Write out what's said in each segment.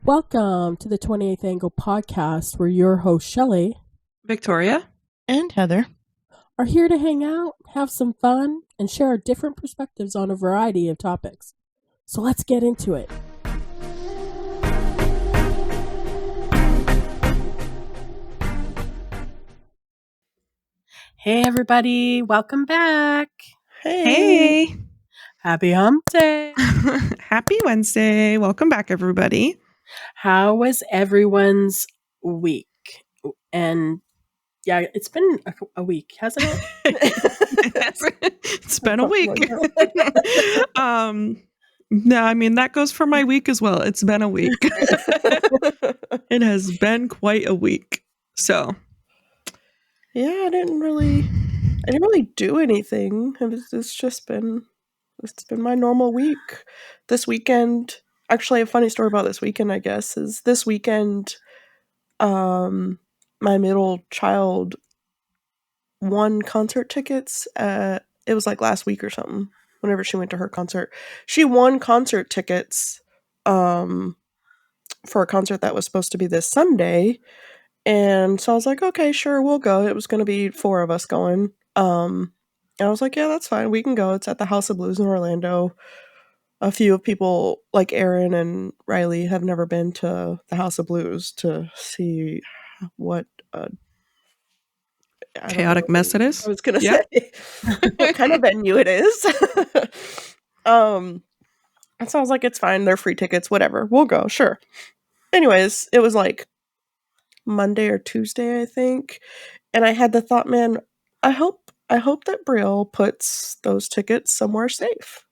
Welcome to the 28th Angle podcast, where your host, Shelley, Victoria, and Heather are here to hang out, have some fun, and share our different perspectives on a variety of topics. So let's get into it. Hey, everybody. Welcome back. Hey. Happy Hump Day. Happy Wednesday. Welcome back, everybody. How was everyone's week? And yeah, it's been a week, hasn't it? It's been a week. No, I mean, that goes for my week as well. It's been a week. It has been quite a week. So, yeah, I didn't really do anything. It's been my normal week. This weekend, actually, a funny story about this weekend, I guess, is this weekend, my middle child won concert tickets. It was like last week or something. Whenever she went to her concert, she won concert tickets for a concert that was supposed to be this Sunday. And so I was like, okay, sure, we'll go. It was going to be 4 of us going. And I was like, yeah, that's fine. We can go. It's at the House of Blues in Orlando. A few people like Aaron and Riley have never been to the House of Blues to see what chaotic mess it is. I was going to say what kind of venue it is. And so I was like, it's fine. They're free tickets, whatever. We'll go. Sure. Anyways, it was like Monday or Tuesday, I think. And I had the thought, man, I hope that Brielle puts those tickets somewhere safe.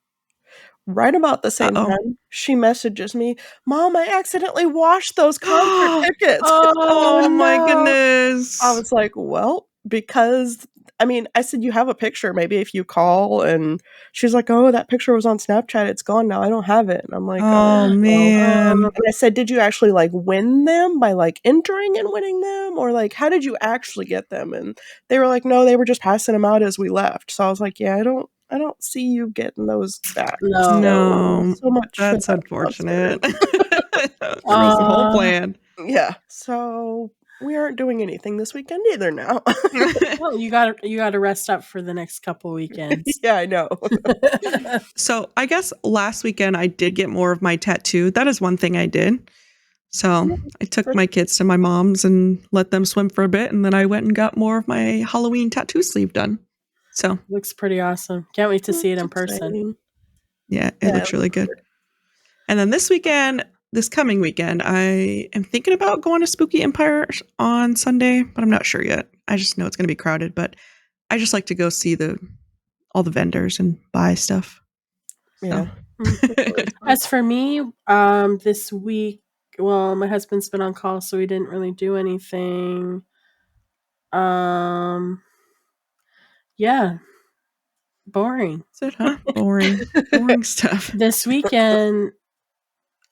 Right about the same time, she messages me, Mom, I accidentally washed those concert tickets. Oh my goodness. I was like, well, because, I mean, I said, you have a picture, maybe if you call. And she's like, oh, that picture was on Snapchat. It's gone now. I don't have it. And I'm like, oh man. And I said, did you actually like win them by like entering and winning them? Or like, how did you actually get them? And they were like, no, they were just passing them out as we left. So I was like, yeah, I don't see you getting those back. No. So much. That's unfortunate. That was the whole plan. Yeah. So we aren't doing anything this weekend either now. Well, you gotta rest up for the next couple weekends. Yeah, I know. So I guess last weekend I did get more of my tattoo. That is one thing I did. So I took my kids to my mom's and let them swim for a bit. And then I went and got more of my Halloween tattoo sleeve done. So looks pretty awesome. Can't wait to see it in person. Yeah, it looks really good. And then this coming weekend, I am thinking about going to Spooky Empire on Sunday, but I'm not sure yet. I just know it's going to be crowded, but I just like to go see all the vendors and buy stuff. Yeah. As for me, this week, well, my husband's been on call, so we didn't really do anything. Yeah. Boring. Is it, huh? Boring stuff. This weekend,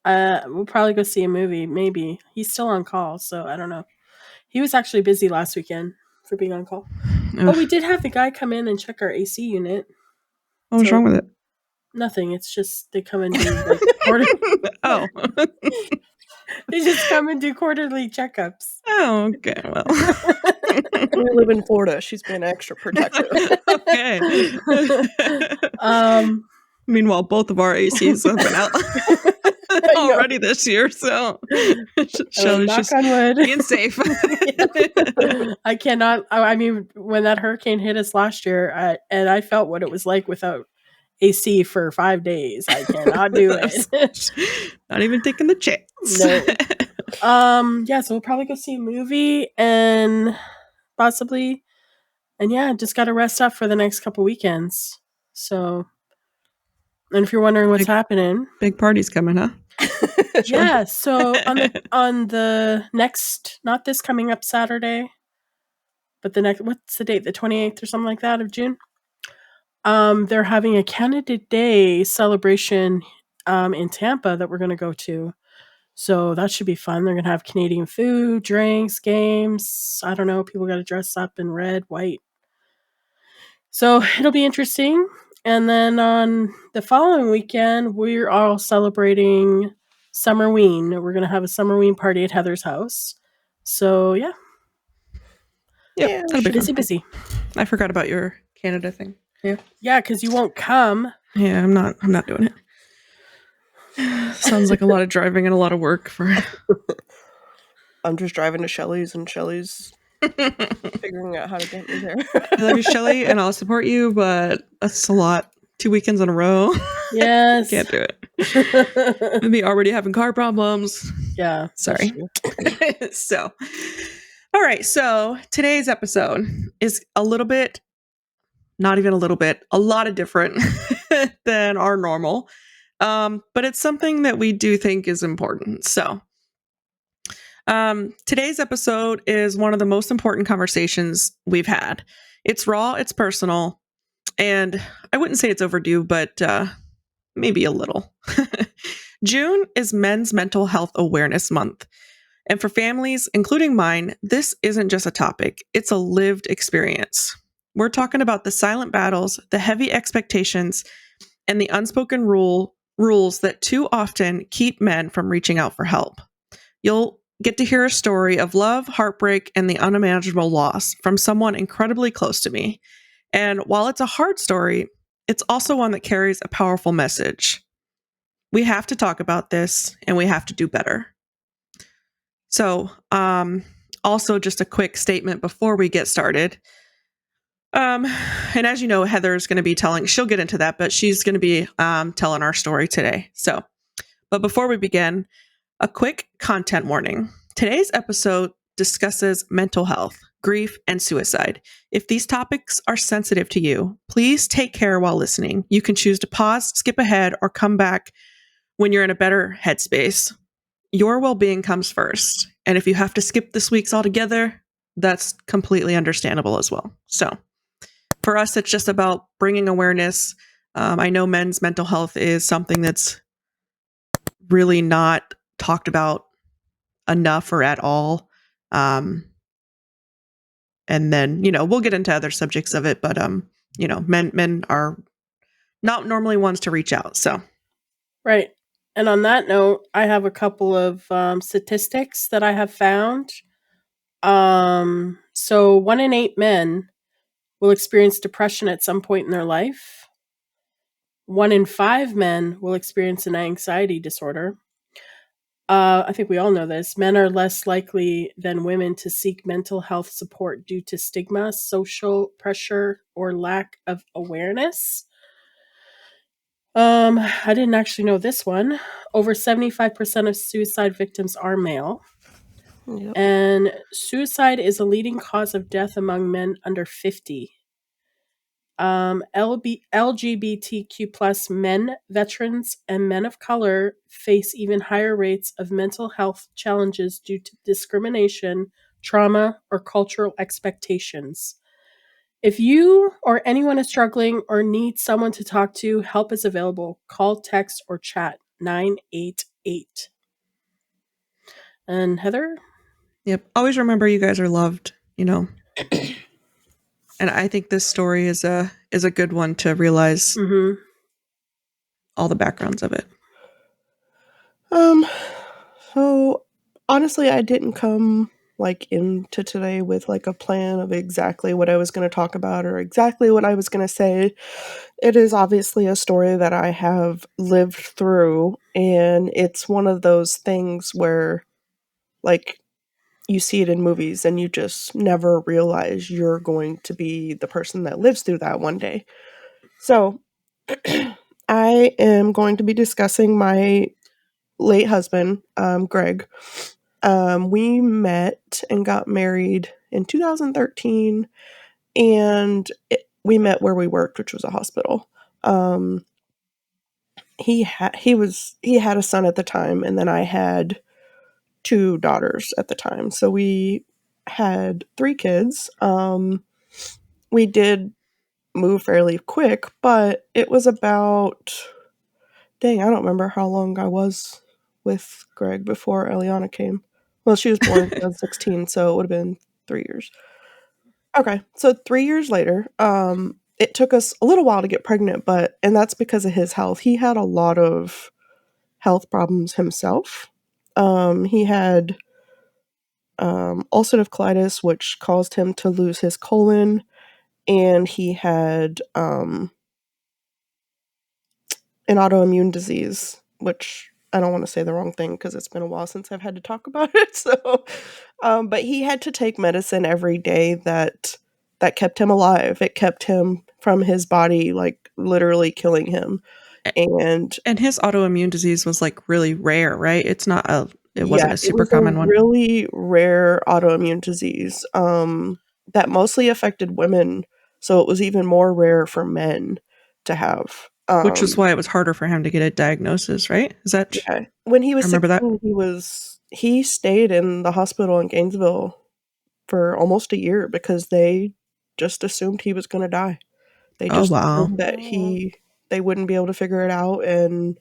we'll probably go see a movie. Maybe he's still on call, so I don't know. He was actually busy last weekend for being on call. But we did have the guy come in and check our AC unit. What was wrong with it? Nothing. It's just they come and do like quarterly. Oh. They just come and do quarterly checkups. Oh, okay. Well, we live in Florida. She's been extra protective. Okay. Meanwhile, both of our ACs have been out already this year, so Shelley's just on wood. Being safe. I cannot. I mean, when that hurricane hit us last year, and I felt what it was like without AC for 5 days. I cannot do it. Not even taking the chance. No. Yeah, so we'll probably go see a movie and possibly, and yeah, just got to rest up for the next couple weekends. So, and if you're wondering what's happening, big party's coming, huh? Yeah. So on the next, not this coming up Saturday, but the next. What's the date? The 28th or something like that of June. They're having a Canada Day celebration in Tampa that we're going to go to. So that should be fun. They're going to have Canadian food, drinks, games. I don't know. People got to dress up in red, white. So it'll be interesting. And then on the following weekend, we're all celebrating Summerween. We're going to have a Summerween party at Heather's house. So, yeah. Yep, Yeah, that'll be fun. Busy. I forgot about your Canada thing. Yeah. Yeah, because you won't come. Yeah, I'm not doing it. Sounds like a lot of driving and a lot of work for I'm just driving to Shelley's and Shelley's figuring out how to get me there. I love you, Shelley, and I'll support you, but that's a lot. 2 weekends in a row. Yes. Can't do it. Me already having car problems. Yeah. Sorry. So, all right. So today's episode is a little bit, not even a little bit, a lot of different than our normal. But it's something that we do think is important. So, today's episode is one of the most important conversations we've had. It's raw, it's personal, and I wouldn't say it's overdue, but maybe a little. June is Men's Mental Health Awareness Month. And for families, including mine, this isn't just a topic, it's a lived experience. We're talking about the silent battles, the heavy expectations, and the unspoken rules that too often keep men from reaching out for help. You'll get to hear a story of love, heartbreak, and the unimaginable loss from someone incredibly close to me. And while it's a hard story, it's also one that carries a powerful message. We have to talk about this, and we have to do better. So, also just a quick statement before we get started. And as you know, Heather's going to be she'll get into that, but she's going to be telling our story today. So, but before we begin, a quick content warning. Today's episode discusses mental health, grief, and suicide. If these topics are sensitive to you, please take care while listening. You can choose to pause, skip ahead, or come back when you're in a better headspace. Your well-being comes first. And if you have to skip this week's altogether, that's completely understandable as well. So for us, it's just about bringing awareness. I know men's mental health is something that's really not talked about enough or at all. And then, we'll get into other subjects of it, but, men are not normally ones to reach out. So. Right. And on that note, I have a couple of statistics that I have found. So 1 in 8 men will experience depression at some point in their life. 1 in 5 men will experience an anxiety disorder. I think we all know this. Men are less likely than women to seek mental health support due to stigma, social pressure, or lack of awareness. I didn't actually know this one. Over 75% of suicide victims are male. Yep. And suicide is a leading cause of death among men under 50. LGBTQ plus men, veterans, and men of color face even higher rates of mental health challenges due to discrimination, trauma, or cultural expectations. If you or anyone is struggling or needs someone to talk to, help is available. Call, text, or chat 988. And Heather? Yep. Always remember you guys are loved, And I think this story is a good one to realize all the backgrounds of it. So honestly, I didn't come into today with a plan of exactly what I was going to talk about or exactly what I was going to say. It is obviously a story that I have lived through, and it's one of those things where you see it in movies and you just never realize you're going to be the person that lives through that one day. So I am going to be discussing my late husband, Greg. We met and got married in 2013, and we met where we worked, which was a hospital. He had a son at the time, and then I had 2 daughters at the time. So we had 3 kids. We did move fairly quick, but it was about, I don't remember how long I was with Greg before Eliana came. Well, she was born in 2016, so it would have been 3 years. Okay, so 3 years later, it took us a little while to get pregnant, and that's because of his health. He had a lot of health problems himself. He had ulcerative colitis, which caused him to lose his colon, and he had an autoimmune disease, which I don't want to say the wrong thing because it's been a while since I've had to talk about it. So, but he had to take medicine every day that kept him alive. It kept him from his body, like literally killing him. And his autoimmune disease was like really rare, right? It wasn't yeah, a it super was a common one. really rare autoimmune disease that mostly affected women. So it was even more rare for men to have. Which was why it was harder for him to get a diagnosis, right? Is that Yeah. When he I was remember that? 16, he stayed in the hospital in Gainesville for almost a year because they just assumed he was going to die. They Oh just wow. assumed that they wouldn't be able to figure it out, and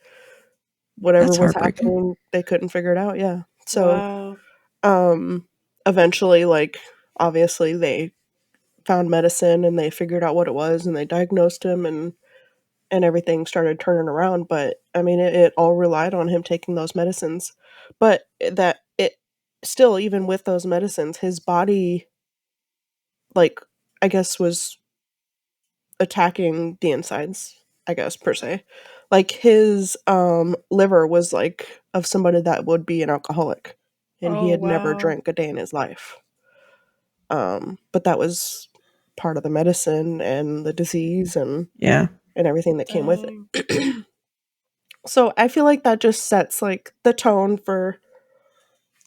whatever That's was heartbreaking. happening, they couldn't figure it out. Yeah. So, Wow. eventually, like, obviously they found medicine and they figured out what it was and they diagnosed him, and everything started turning around. But I mean, it all relied on him taking those medicines. But that it still, even with those medicines, his body, like, I guess, was attacking the insides, I guess, per se. Like, his liver was like of somebody that would be an alcoholic, and he Oh, had never wow. drank a day in his life. But that was part of the medicine and the disease Yeah. and everything that came with Dang. it. So I feel like that just sets like the tone for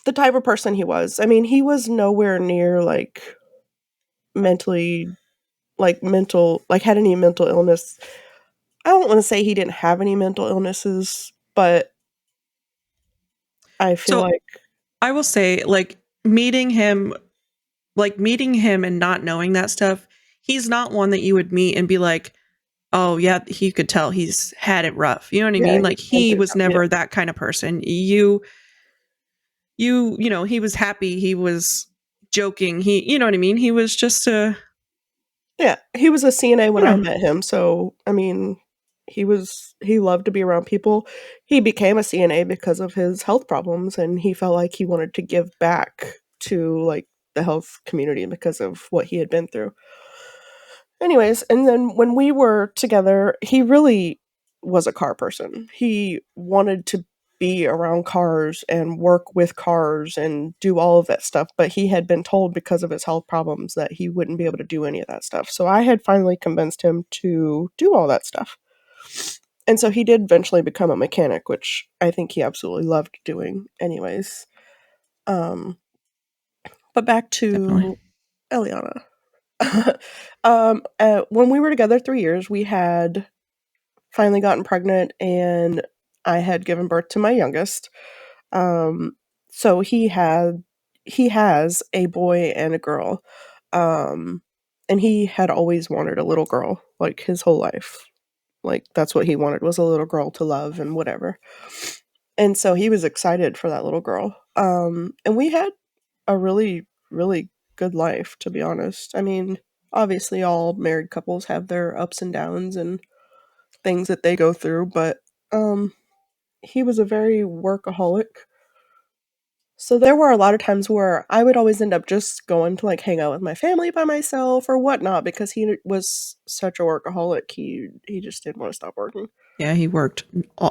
the type of person he was. I mean, he was nowhere near like mentally like had any mental illness. I don't want to say he didn't have any mental illnesses, but I feel So like I will say, meeting him and not knowing that stuff, he's not one that you would meet and be like, oh yeah, he could tell he's had it rough. You know what I yeah, mean? Like he's been he through was something. Yeah. never that kind of person. You know, he was happy, he was joking, you know what I mean? He was just Yeah, he was a CNA when I yeah. met him, so I mean, he loved to be around people. He became a CNA because of his health problems, and he felt like he wanted to give back to like the health community because of what he had been through. Anyways, and then when we were together, he really was a car person. He wanted to be around cars and work with cars and do all of that stuff, but he had been told because of his health problems that he wouldn't be able to do any of that stuff. So I had finally convinced him to do all that stuff. And so he did eventually become a mechanic, which I think he absolutely loved doing anyways. Um, but back Definitely. to Eliana. When we were together 3 years, we had finally gotten pregnant, and I had given birth to my youngest. Um, so he has a boy and a girl. Um, and he had always wanted a little girl, like his whole life. Like that's what he wanted, was a little girl to love and whatever. And so he was excited for that little girl. And we had a really, really good life, to be honest. I mean, obviously all married couples have their ups and downs and things that they go through, but um he was a very workaholic. So there were a lot of times where I would always end up just going to like hang out with my family by myself or whatnot because he was such a workaholic. He just didn't want to stop working. Yeah, he worked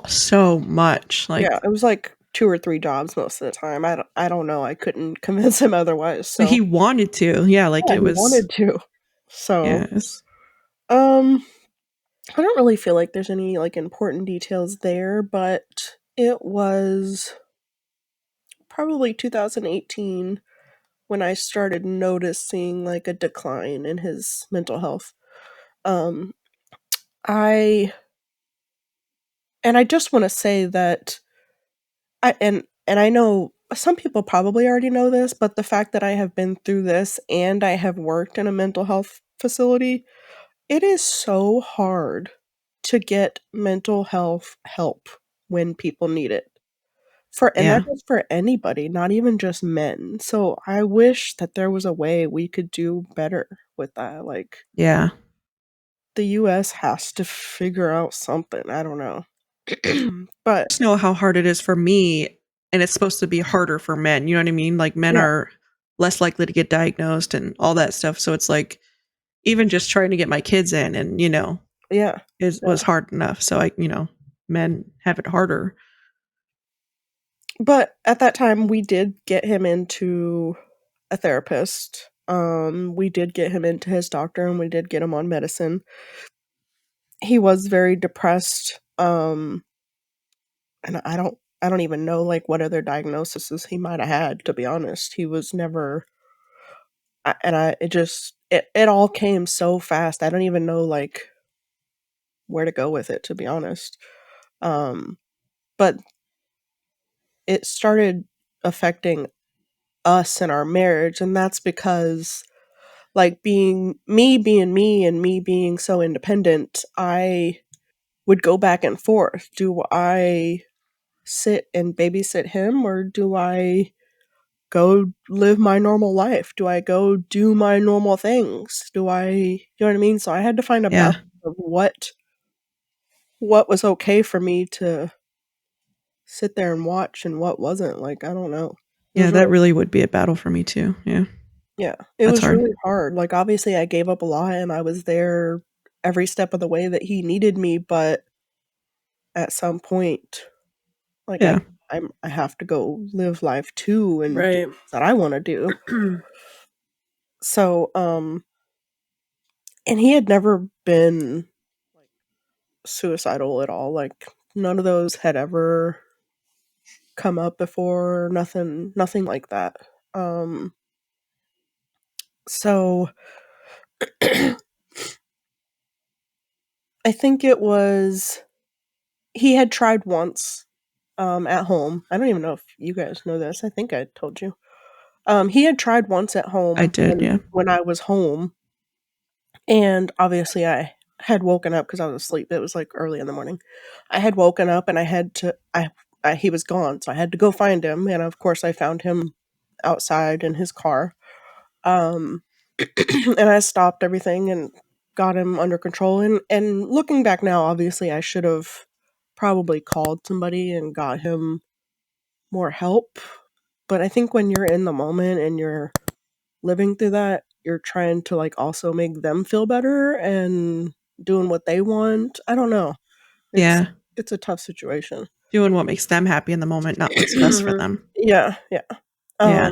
so much. Yeah, Like it was like 2 or 3 jobs most of the time. I don't know. I couldn't convince him otherwise. he So wanted to. Yeah, like yeah, it he was wanted to. So yes. um I don't really feel like there's any like important details there, but it was probably 2018 when I started noticing like a decline in his mental health. Um, I and I just want to say that and I know some people probably already know this, but the fact that I have been through this and I have worked in a mental health facility, it is so hard to get mental health help when people need it. And that Yeah. goes for anybody, not even just men. So I wish that there was a way we could do better with that. Like Yeah. the US has to figure out something. I don't know. But just know how hard it is for me, and it's supposed to be harder for men. You know what I mean? Like men Yeah. are less likely to get diagnosed and all that stuff. So it's like even just trying to get my kids in, and yeah. it was hard enough. So men have it harder. But at that time, we did get him into a therapist. We did get him into his doctor, and we did get him on medicine. He was very depressed. And I don't even know like what other diagnoses he might have had. To be honest, he was never. It all came so fast. I don't even know like where to go with it. To be honest, um, but it started affecting us and our marriage, and that's because like being me and me being so independent, I would go back and forth. Do I sit and babysit him, or do I go live my normal life? Do I go do my normal things? You know what I mean? So I had to find a balance Yeah. of what was okay for me to sit there and watch and what wasn't. Like, I don't know. It Yeah, was that really, really would be a battle for me too. Yeah. yeah, it That's was hard. really hard. Like, obviously, I gave up a lot and I was there every step of the way that he needed me, but at some point, like, Yeah. I have to go live life too and do Right. things that I want to do. So, and he had never been suicidal at all. Like, none of those had ever come up before. Nothing like that. So I think it was he had tried once at home. I don't even know if you guys know this. I think I told you. He had tried once at I home did. Yeah. when I was home, and obviously I had woken up because I was asleep. It was like early in the morning. I had woken up and I had to I he was gone, so I had to go find him, and of course I found him outside in his car. Um, and I stopped everything and got him under control. And looking back now, obviously I should have probably called somebody and got him more help. But I think when you're in the moment and you're living through that, you're trying to like also make them feel better and doing what they want. I don't know. It's Yeah. it's a tough situation. Doing what makes them happy in the moment, not what's best for them. Yeah, yeah. Yeah.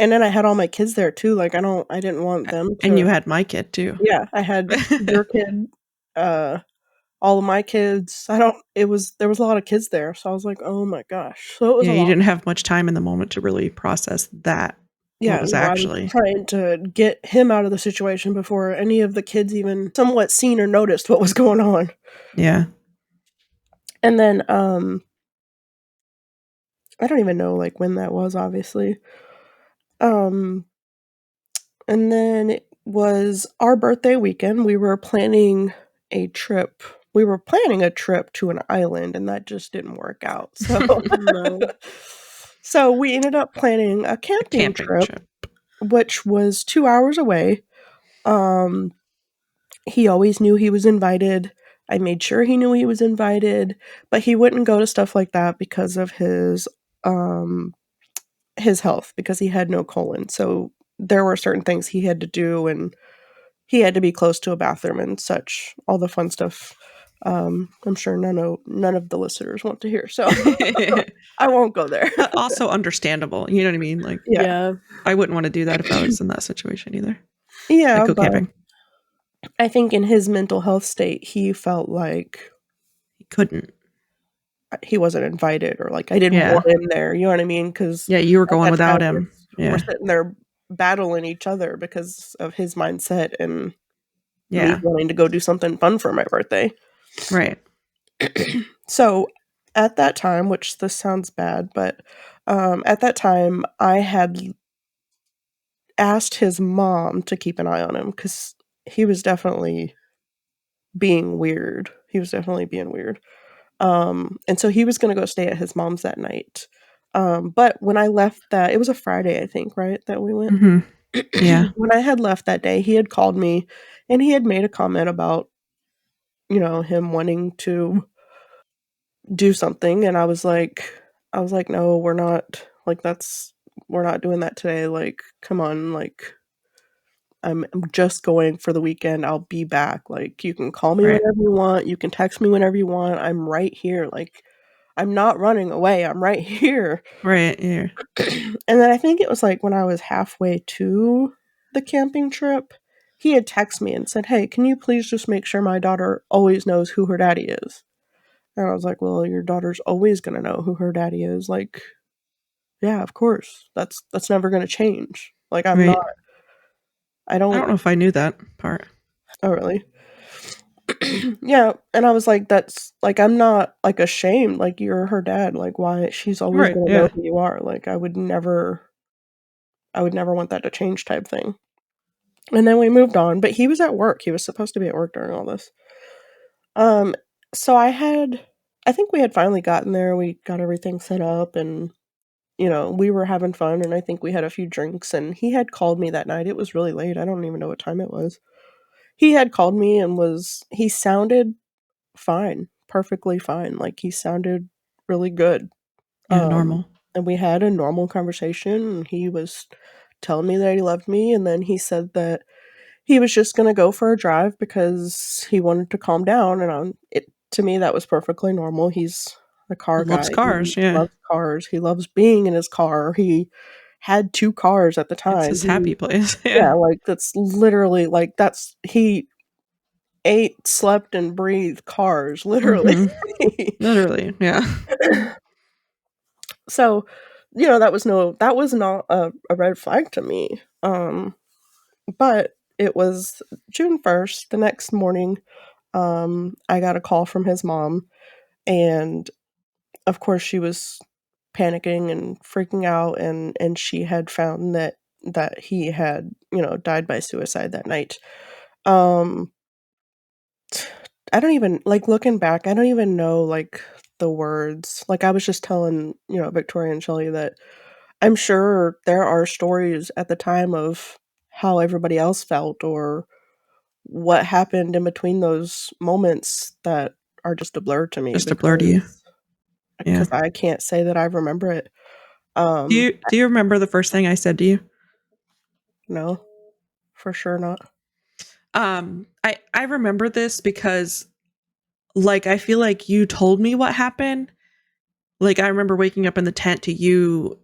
And then I had all my kids there too. Like I didn't want them And to. you had my kid too. Yeah, I had your kid, uh, all of my kids. I don't. It was there was a lot of kids there, so I was like, oh my gosh. So it was Yeah, a you lot. didn't have much time in the moment to really process that. What Yeah, was no, I was actually. trying to get him out of the situation before any of the kids even somewhat seen or noticed what was going on. Yeah. And then, I don't even know like when that was, obviously. Um, and then it was our birthday weekend. We were planning a trip. We were planning a trip to an island, and that just didn't work out. So, No. so we ended up planning a A camping camping trip, trip. which was 2 hours away. Um, he always knew he was invited. I made sure he knew he was invited, but he wouldn't go to stuff like that because of um his health, because he had no colon. So there were certain things he had to do, and he had to be close to a bathroom and such, all the fun stuff. I'm sure none of the listeners want to hear, so I won't go there. Also understandable. You know what I mean? Like Yeah. Yeah. I wouldn't want to do that if I was in that situation either. I'd Yeah, go but camping. I think in his mental health state, he felt like He couldn't. he wasn't invited, or like I didn't Yeah. want him there, you know what I mean? Because Yeah, you were at going that time, without him. we're Yeah. sitting there battling each other because of his mindset and me Yeah. wanting to go do something fun for my birthday. Right. So at that time, which this sounds bad, but at that time, I had asked his mom to keep an eye on him because he was definitely being weird. He was definitely being weird. And so he was going to go stay at his mom's that night. But when I left that, it was a Friday, I think, right? That we went. Mhm. Yeah. When I had left that day, he had called me and he had made a comment about, him wanting to do something, and I was like, no, we're not, like, we're not doing that today, like, come on, like, I'm just going for the weekend, I'll be back, like, you can call me Right. whenever you want, you can text me whenever you want, I'm right here, like, I'm not running away, I'm right here. Right. Yeah. And then I think it was, like, when I was halfway to the camping trip, he had texted me and said, "Hey, can you please just make sure my daughter always knows who her daddy is?" And I was like, "Well, your daughter's always gonna know who her daddy is, like, yeah, of course, that's never gonna change, like, I'm not, Right. I I don't." don't know if I knew that part. Oh, really? Yeah, and I was like, "That's, like, I'm not, like, ashamed, like, you're her dad, like, why, she's always Right. gonna know Yeah. who you are, like, I would never want that to change," type thing. And then we moved on, but he was at work, he was supposed to be at work during all this. Um, so I think we had finally gotten there, we got everything set up, and, we were having fun, and I think we had a few drinks, and he had called me that night, it was really late, I don't even know what time it was. He had called me and he sounded fine, perfectly fine, like, he sounded really good. Yeah. Um, Normal. and we had a normal conversation, and he was telling me that he loved me, and then he said that he was just gonna go for a drive because he wanted to calm down, and to me, that was perfectly normal. He's a car Loves guy. He cars. Yeah. loves cars. He loves being in his car. He had 2 cars at the It's time. his happy place. Yeah. Yeah, like, that's literally, like, he ate, slept, and breathed cars, literally. Mm-hmm. Literally. Yeah. So, that was not a red flag to me. But it was June 1st, the next morning, I got a call from his mom, and, of course, she was panicking and freaking out, and she had found that he had, died by suicide that night. Um, I don't even, like, looking back, I don't even know, like, the words. Like, I was just telling, Victoria and Shelley that I'm sure there are stories at the time of how everybody else felt or what happened in between those moments that are just a blur to me Just a blur to you. Yeah. because I can't say that I remember it. Do you remember the first thing I said to you? No, for sure not. I remember this because, like, I feel like you told me what happened. Like, I remember waking up in the tent to you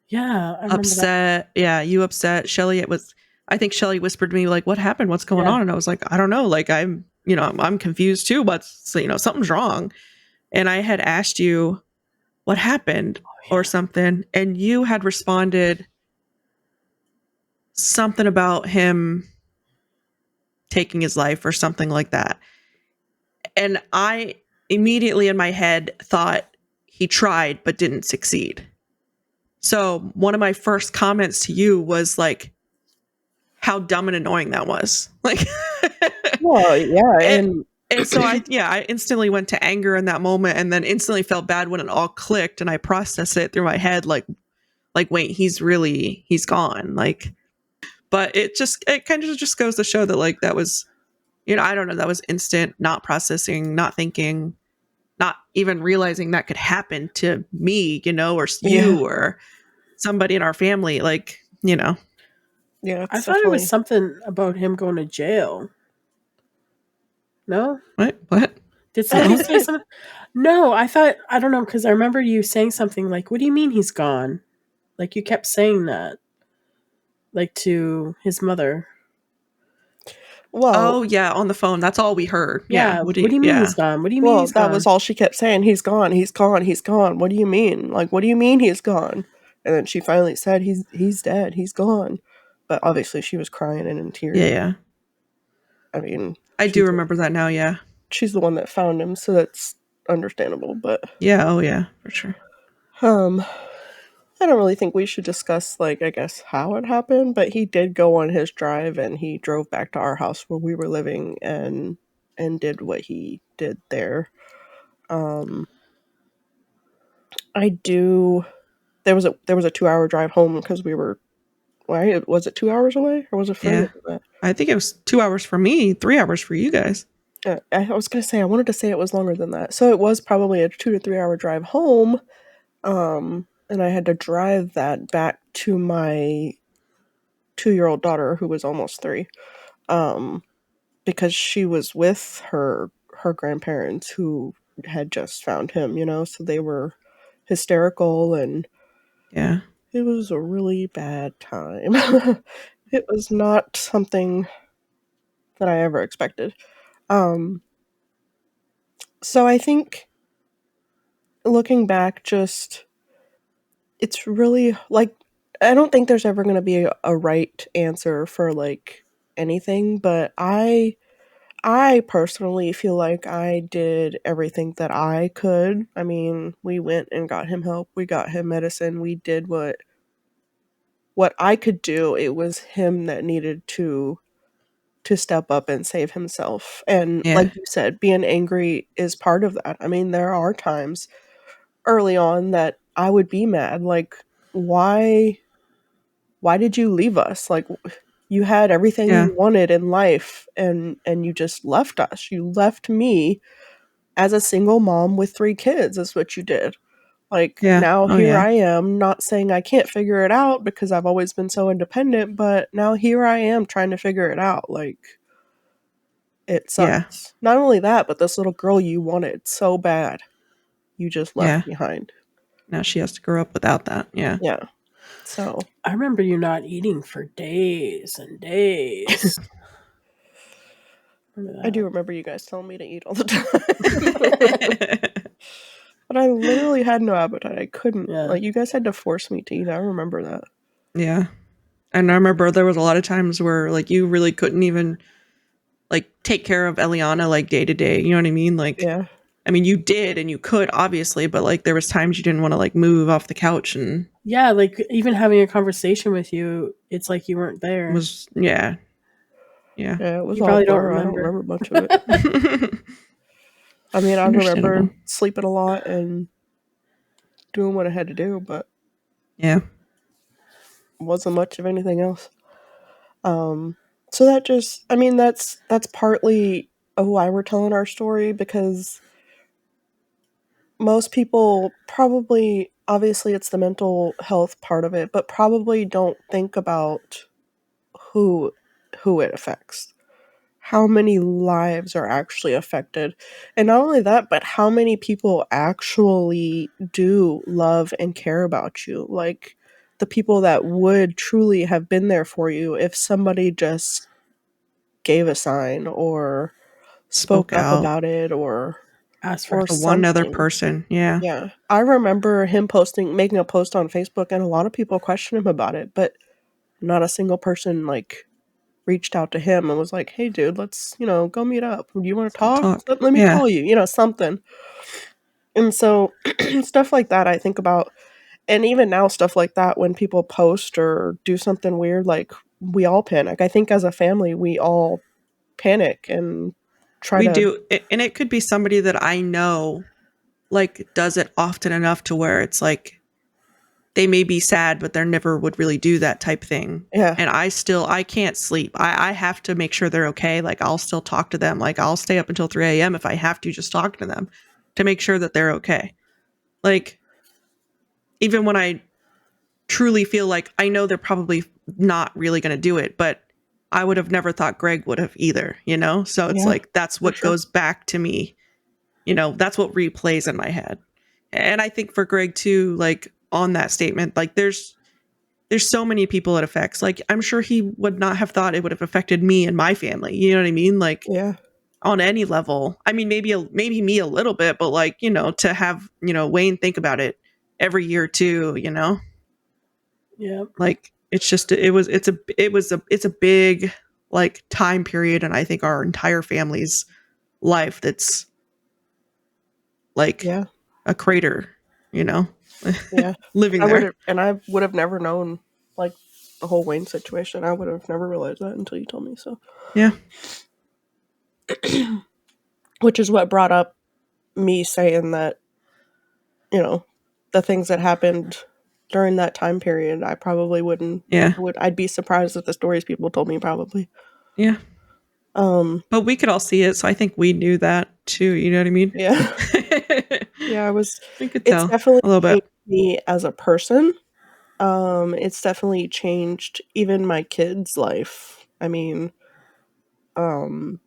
Yeah, I remember that. upset. Yeah, you upset. Shelly, I think Shelly whispered to me, like, what happened? What's going Yeah. on? And I was like, I don't know. Like, I'm confused too, but, something's wrong. And I had asked you what happened or something. And you had responded something about him taking his life or something like that. And I immediately in my head thought he tried but didn't succeed. So one of my first comments to you was like, how dumb and annoying that was. Like, Well, yeah, and, and and so I instantly went to anger in that moment and then instantly felt bad when it all clicked and I processed it through my head like, wait, he's gone. Like, but it kind of just goes to show that like that was, I don't know, that was instant, not processing, not thinking, not even realizing that could happen to me, or yeah, you or somebody in our family. Like, yeah, I it's thought it was definitely, something about him going to jail. No? what? Did somebody say something? No, I don't know, because I remember you saying something like, what do you mean he's gone? Like, you kept saying that, like, to his mother. well, Oh yeah, on the phone. That's all we heard. Yeah. Yeah, what do you mean Yeah. he's gone? What do you mean he's that was gone? all she kept saying. He's gone. He's gone. He's gone. What do you mean? Like, what do you mean he's gone? And then she finally said, he's dead. He's gone. But obviously, she was crying and in Yeah. tears. Yeah. I mean, I do remember that now. Yeah. she's the one that found him, so that's understandable. But Yeah. Oh yeah, for sure. um, I don't really think we should discuss, like, I guess how it happened. But he did go on his drive, and he drove back to our house where we were living, and did what he did there. Um, I do. There was a 2-hour drive home because we were, right? Was it 2 hours away or was it further Yeah. than that? I think it was 2 hours for me, 3 hours for you guys. I was going to say, I wanted to say it was longer than that. So it was probably a 2 to 3 hour drive home. And I had to drive that back to my 2-year-old daughter who was almost 3. Because she was with her grandparents who had just found him, so they were hysterical, and Yeah. it was a really bad time. It was not something that I ever expected. So I think looking back, just it's really like I don't think there's ever going to be a right answer for like anything, but I personally feel like I did everything that I could. I mean, we went and got him help. We got him medicine. We did what I could do. It was him that needed to step up and save himself. And like Yeah. you said, being angry is part of that. I mean, there are times early on that I would be mad, like why did you leave us? Like you had everything Yeah. you wanted in life, and you just left us. You left me as a single mom with 3 kids is what you did. Like, Yeah. now Oh here yeah. I am, not saying I can't figure it out because I've always been so independent, but now here I am trying to figure it out. Like, it Yeah. sucks. Not only that, but this little girl you wanted so bad, you just left Yeah. behind. Now she has to grow up without that. Yeah. Yeah. So, I remember you not eating for days and days. Remember I do that? remember you guys telling me to eat all the time. But I literally had no appetite. I couldn't. Yeah. Like, you guys had to force me to eat. I remember that. Yeah. And I remember there was a lot of times where like you really couldn't even like take care of Eliana like day to day. You know what I mean? Like, Yeah. I mean, you did and you could obviously, but like there was times you didn't want to like move off the couch and Yeah, like even having a conversation with you, it's like you weren't there. was yeah. Yeah. Yeah, it was You all probably don't blur. I don't remember. remember much of it. I mean, I remember Understandable. sleeping a lot and doing what I had to do, but Yeah. wasn't much of anything else. So that just, I mean, that's partly why we're telling our story, because most people probably, obviously it's the mental health part of it, but probably don't think about who who it affects. How many lives are actually affected. And not only that, but how many people actually do love and care about you. Like the people that would truly have been there for you if somebody just gave a sign or Spoke spoke up out. about it Ask for or The one other something. person. Yeah. Yeah. I remember him making a post on Facebook, and a lot of people questioned him about it, but not a single person like reached out to him and was like, "Hey, dude, let's go meet up. Do you want to Let's talk? talk. Let me Yeah. call you." Something. And so stuff like that I think about, and even now stuff like that when people post or do something weird, like we all panic. I think as a family we all panic and try We to. do. And it could be somebody that I know like does it often enough to where it's like they may be sad, but they never would really do that type thing. Yeah. And I can't sleep. I have to make sure they're okay. Like I'll still talk to them. Like I'll stay up until 3 a.m. if I have to just talk to them to make sure that they're okay. Like even when I truly feel like I know they're probably not really going to do it, but I would have never thought Greg would have either, you know? So it's Yeah, like that's for what sure. goes back to me. You know, that's what replays in my head. And I think for Greg too, like on that statement, like there's so many people it affects. Like I'm sure he would not have thought it would have affected me and my family. You know what I mean? Like Yeah. on any level. I mean, maybe me a little bit, but like, you know, to have, you know, Wayne think about it every year too, you know? Yeah. Like it's just it's a big like time period and I think our entire family's life that's like Yeah. a crater, you know? Yeah. Living there. I would have never known like the whole Wayne situation. I would have never realized that until you told me so. Yeah. Which is what brought up me saying that, the things that happened during that time period, I probably wouldn't. Yeah. I'd be surprised at the stories people told me probably. Yeah. But we could all see it, so I think we knew that too, you know what I mean? Yeah. Yeah, We could it's tell definitely a little bit. changed me as a person. It's definitely changed even my kids' life. I mean, um,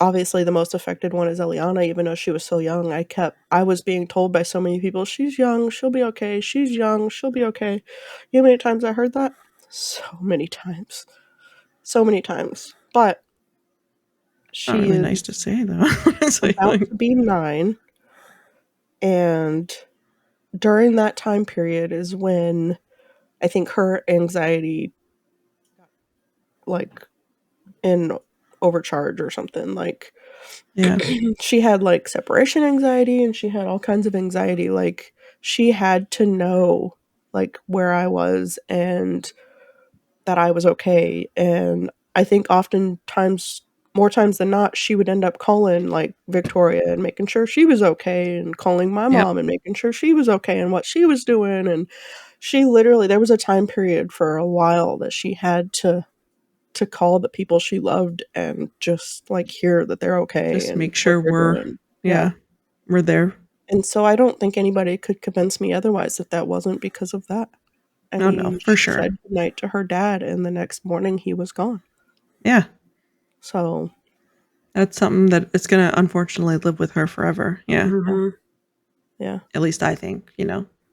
obviously the most affected one is Eliana, even though she was so young. I was being told by so many people, "She's young, she'll be okay. She's young, she'll be okay." You know how many times I heard that? So many times. So many times. But Not she really nice to is say though, honestly, about to be 9, and during that time period is when I think her anxiety, like, in overcharge or something, like, yeah, she had, like, separation anxiety, and she had all kinds of anxiety, like, she had to know, like, where I was and that I was okay, and I think oftentimes more times than not, she would end up calling, like, Victoria and making sure she was okay, and calling my yep, mom and making sure she was okay and what she was doing, and she literally there was a time period for a while that she had to call the people she loved and just, like, hear that they're okay just and make what sure they're doing. Yeah, yeah, we're there. and so I don't think anybody could convince me otherwise that that wasn't because of that. I Oh, no, mean, for she sure. said goodnight to her dad, and the next morning, he was gone. Yeah, So, that's something that it's gonna unfortunately live with her forever, yeah, yeah, Mhm. yeah. at least I think,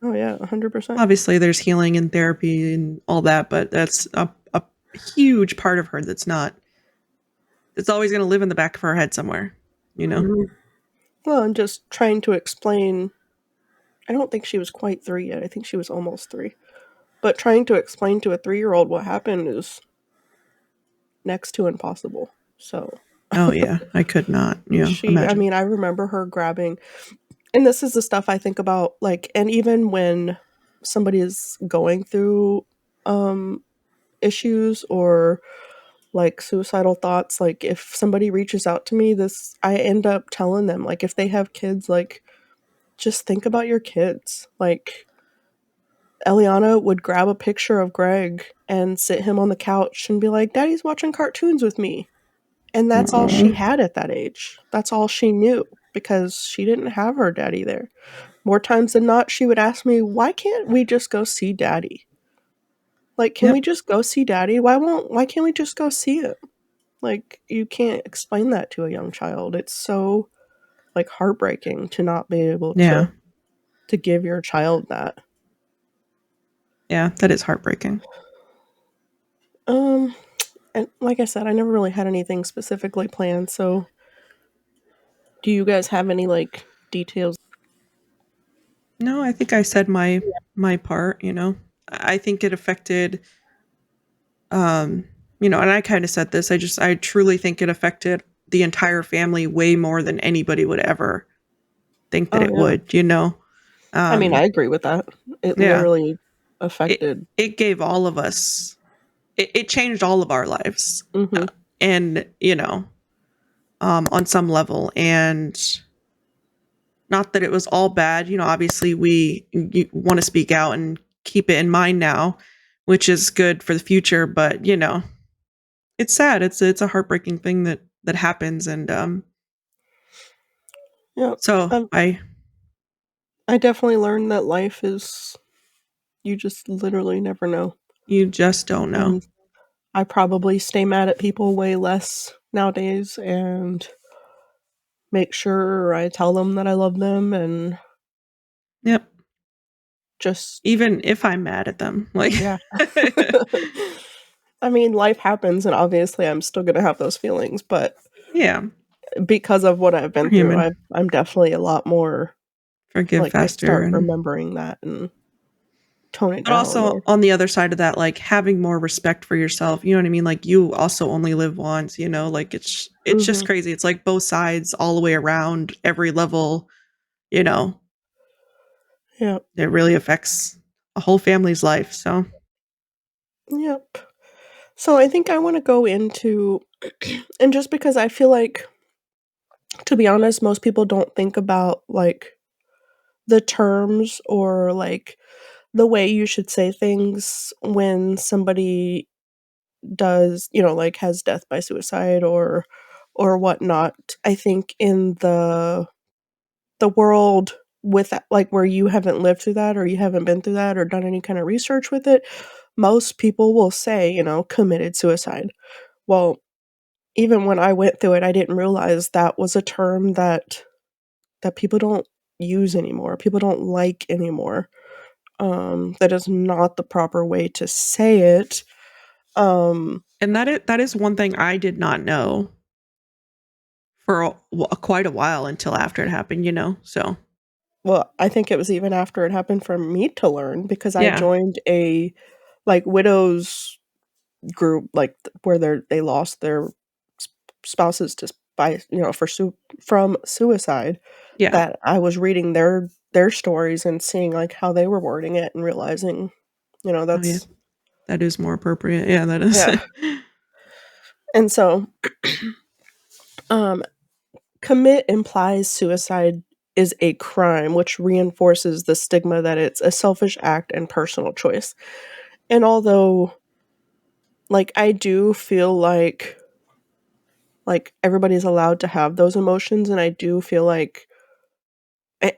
Oh, yeah, 100%. Obviously, there's healing and therapy and all that, but that's a huge part of her that's not it's always gonna live in the back of her head somewhere, you know? Mhm. Well, and just trying to explain I don't think she was quite 3 yet, I think she was almost 3. But trying to explain to a 3-year-old what happened is next to impossible. So, Oh, yeah, I could not, I imagine. mean, I remember her grabbing and this is the stuff I think about, like and even when somebody is going through, um, issues or, like, suicidal thoughts, like, if somebody reaches out to me, this I end up telling them, like, if they have kids, like, just think about your kids. Like, Eliana would grab a picture of Greg and sit him on the couch and be like, "Daddy's watching cartoons with me." And that's all Aw, she had at that age. That's all she knew because she didn't have her daddy there. More times than not, she would ask me, "Why can't we just go see daddy? Like, can we yep, just go see daddy? Why can't we just go see him?" Like, you can't explain that to a young child. It's so, like, heartbreaking to not be able yeah, to give your child that. yeah, that is heartbreaking. Um, and like I said, I never really had anything specifically planned, so do you guys have any, like, details? No, I think I said my part, I think it affected, um, and I kinda said this, I truly think it affected the entire family way more than anybody would ever think that Oh, it yeah. would, you know? I mean, I Um, agree with that. It yeah, literally it affected it gave all of us it changed all of our lives, mhm. and, on some level, and not that it was all bad, obviously we you wanna speak out and keep it in mind now, which is good for the future, but, it's sad, it's a heartbreaking thing that happens, and, Yep. so Um, I definitely learned that life is you just literally never know, you just don't know. and I probably stay mad at people way less nowadays and make sure I tell them that I love them and Yep. just Even if I'm mad at them, like yeah. I mean, life happens, and obviously, I'm still gonna have those feelings, but Yeah, because of what I've we're been through, human. I'm definitely a lot more Forgive like, I faster, start and remembering that and tone it but down also or on the other side of that, like, having more respect for yourself, you know what I mean? Like, you also only live once, like, it's just mhm. crazy. It's like both sides all the way around, every level, you know? Yep. It really affects a whole family's life, so Yep. So, I think I wanna go into and just because I feel like, to be honest, most people don't think about, like, the terms or, like, the way you should say things when somebody does, like has death by suicide or whatnot. I think in the world with that, like where you haven't lived through that or you haven't been through that or done any kind of research with it, most people will say, committed suicide. Well, even when I went through it, I didn't realize that was a term that people don't use anymore. People don't like anymore. That is not the proper way to say it. And that is one thing I did not know for quite a while until after it happened, so. Well, I think it was even after it happened for me to learn because I Yeah. joined a widows group where they lost their spouses to by from suicide. Yeah. That I was reading their stories and seeing how they were wording it and realizing, that's Oh, yeah. That is more appropriate. Yeah, that is. yeah. And so, commit implies suicide is a crime, which reinforces the stigma that it's a selfish act and personal choice. And although, I do feel like everybody's allowed to have those emotions, and I do feel like,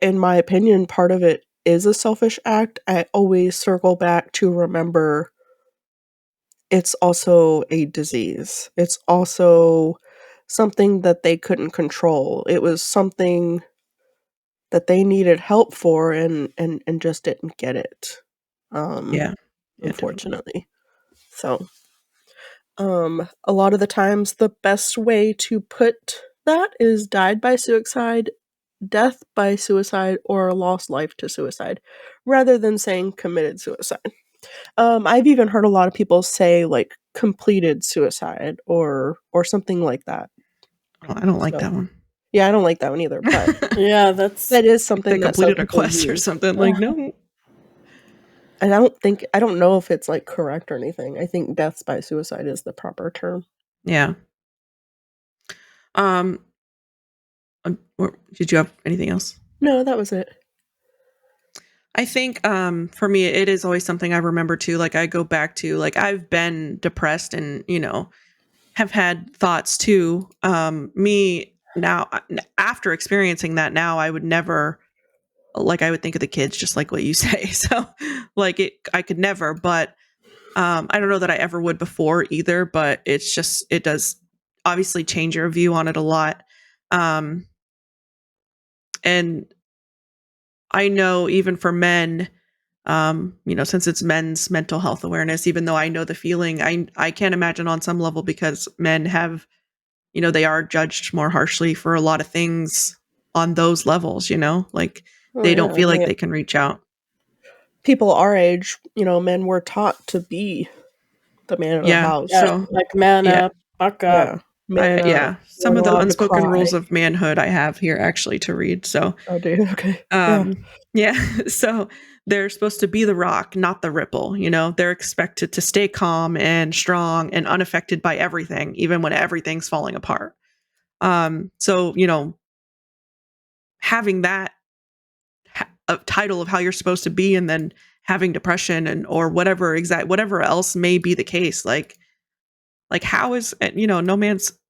in my opinion, part of it is a selfish act, I always circle back to remember it's also a disease. It's also something that they couldn't control. It was something that they needed help for and just didn't get it. Yeah. Unfortunately. So, a lot of the times the best way to put that is died by suicide, death by suicide, or lost life to suicide, rather than saying committed suicide. I've even heard a lot of people say completed suicide or something like that. Oh, I don't like So, that one. yeah, I don't like that one either, but Yeah, that is Like something they that some completed a people quest or use. something. Like, no. And I don't know if it's correct or anything. I think deaths by suicide is the proper term. Yeah. Did you have anything else? No, that was it. I think for me, it is always something I remember too. Like I go back to, like I've been depressed and, have had thoughts too. Me now, after experiencing that now, I would never, like I would think of the kids just like what you say. So I could never, but I don't know that I ever would before either, but it does obviously change your view on it a lot. And I know even for men, since it's men's mental health awareness, even though I know the feeling, I can't imagine on some level because men have, they are judged more harshly for a lot of things on those levels, like Oh, they don't yeah. feel like they can reach out. People our age, men were taught to be the man of the Yeah. house. Yeah, So man yeah, up, buck up. Yeah. Man up. some Weren't of the allowed to unspoken cry. rules of manhood I have here actually to read. So Oh, dude. Okay. Yeah. yeah. So they're supposed to be the rock, not the ripple. They're expected to stay calm and strong and unaffected by everything, even when everything's falling apart. So, having that a title of how you're supposed to be and then having depression and or whatever else may be the case, like how is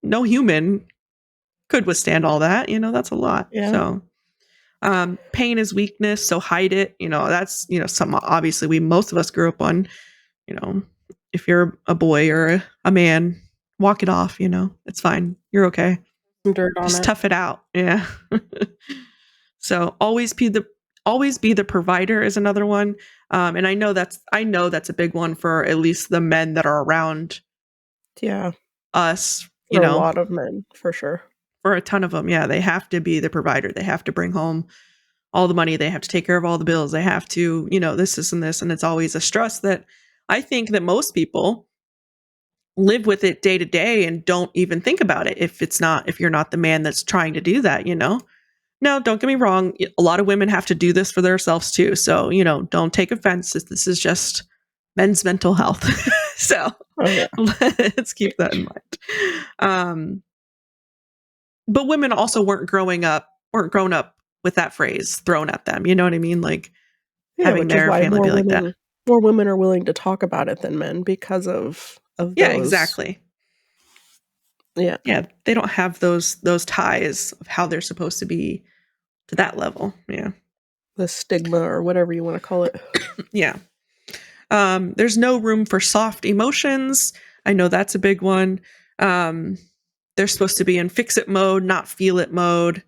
no human could withstand all that, that's a lot. Yeah. So pain is weakness, so hide it. That's some obviously most of us grew up on. If you're a boy or a man, walk it off. It's fine. You're okay. Some dirt on Just it. tough it out. Yeah. So always be the provider is another one. And I know that's a big one for at least the men that are around. Yeah. Us. For a lot of men, for sure. For a ton of them, yeah, they have to be the provider. They have to bring home all the money. They have to take care of all the bills. They have to, this, and this. And it's always a stress that I think that most people live with it day to day and don't even think about it if you're not the man that's trying to do that. No, don't get me wrong. A lot of women have to do this for themselves too. So, don't take offense. This is just men's mental health. So let's keep that in mind. But women also weren't grown up with that phrase thrown at them. You know what I mean? Like having which is their why family be like that. more women are willing to talk about it than men because of of Yeah, those. exactly. Yeah. Yeah, they don't have those ties of how they're supposed to be to that level. Yeah. The stigma or whatever you want to call it. Yeah. There's no room for soft emotions. I know that's a big one. They're supposed to be in fix it mode, not feel it mode.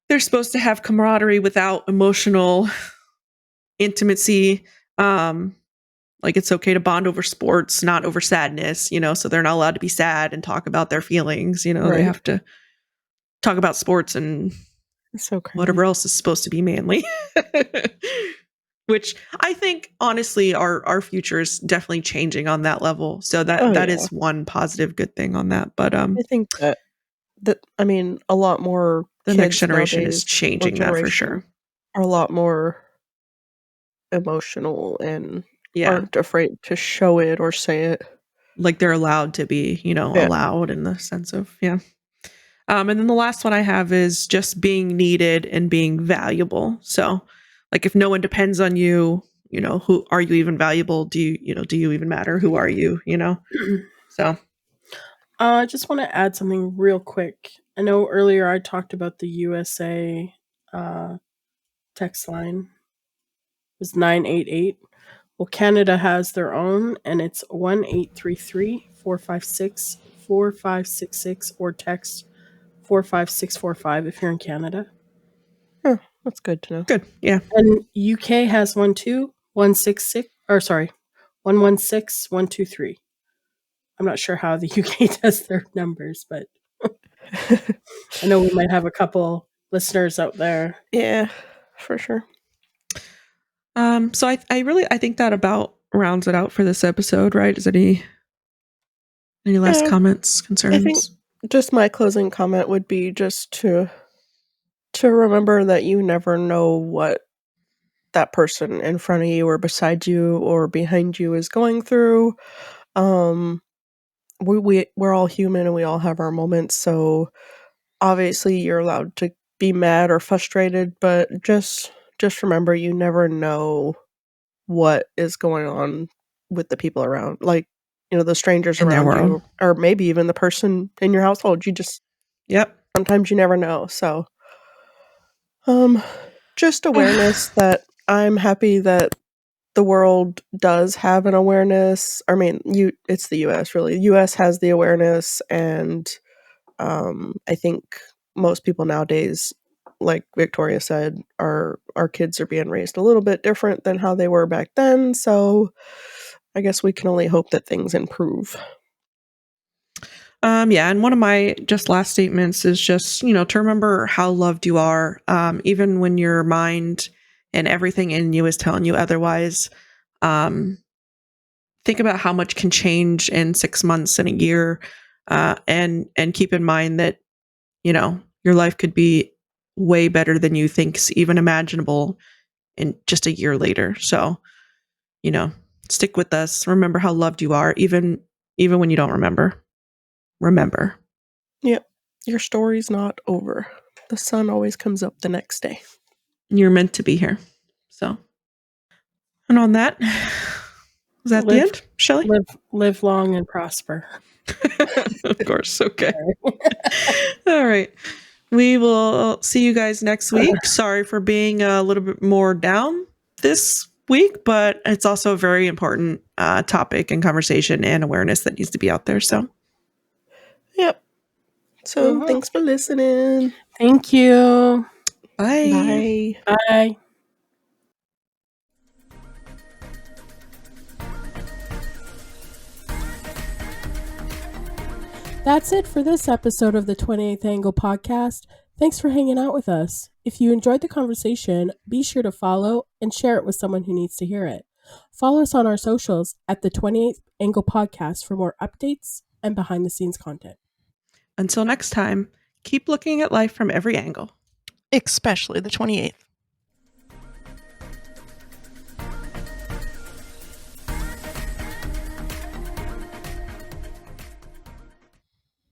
They're supposed to have camaraderie without emotional intimacy. Like it's okay to bond over sports, not over sadness, so they're not allowed to be sad and talk about their feelings. They Right. have to talk about sports and It's so crazy. whatever else is supposed to be manly. Which I think, honestly, our future is definitely changing on that level. So that is one positive good thing on that. But I think that I mean, a lot more the kids next generation nowadays, is changing that for sure. Are a lot more emotional and aren't afraid to show it or say it. Like they're allowed to be, allowed in the sense of, and then the last one I have is just being needed and being valuable. So like if no one depends on you, who are you even valuable? Do you even matter? Who are you? So I just want to add something real quick. I know earlier I talked about the USA text line. It was 988. Well, Canada has their own, and it's 1-833-456-4566 or text 45645 if you're in Canada. Oh, that's good to know. Good, yeah. And UK has one too, 116-123. I'm not sure how the UK does their numbers, but I know we might have a couple listeners out there. Yeah, for sure. So I think that about rounds it out for this episode, right? Is any last comments, concerns? I think just my closing comment would be just to remember that you never know what that person in front of you or beside you or behind you is going through. We're all human and we all have our moments, so obviously you're allowed to be mad or frustrated, but just remember you never know what is going on with the people around, like, the strangers in around you, or maybe even the person in your household. You just sometimes you never know. So just awareness that I'm happy that the world does have an awareness. I mean, it's the US, really. The US has the awareness, and I think most people nowadays, like Victoria said, our kids are being raised a little bit different than how they were back then. So I guess we can only hope that things improve. And one of my just last statements is just, to remember how loved you are, even when your mind and everything in you is telling you otherwise. Think about how much can change in 6 months and a year, and keep in mind that, your life could be way better than you think's even imaginable in just a year later. So, stick with us. Remember how loved you are, even when you don't remember. Remember. Yep. Your story's not over. The sun always comes up the next day. You're meant to be here. So, and on that, is that the end, Shelley? Live long and prosper. Of course. Okay. All right. We will see you guys next week. Sorry for being a little bit more down this week, but it's also a very important topic and conversation and awareness that needs to be out there. So, yep. So thanks for listening. Thank you. Bye. Bye. Bye. That's it for this episode of the 28th Angle podcast. Thanks for hanging out with us. If you enjoyed the conversation, be sure to follow and share it with someone who needs to hear it. Follow us on our socials at the 28th Angle podcast for more updates and behind the scenes content. Until next time, keep looking at life from every angle. Especially the 28th.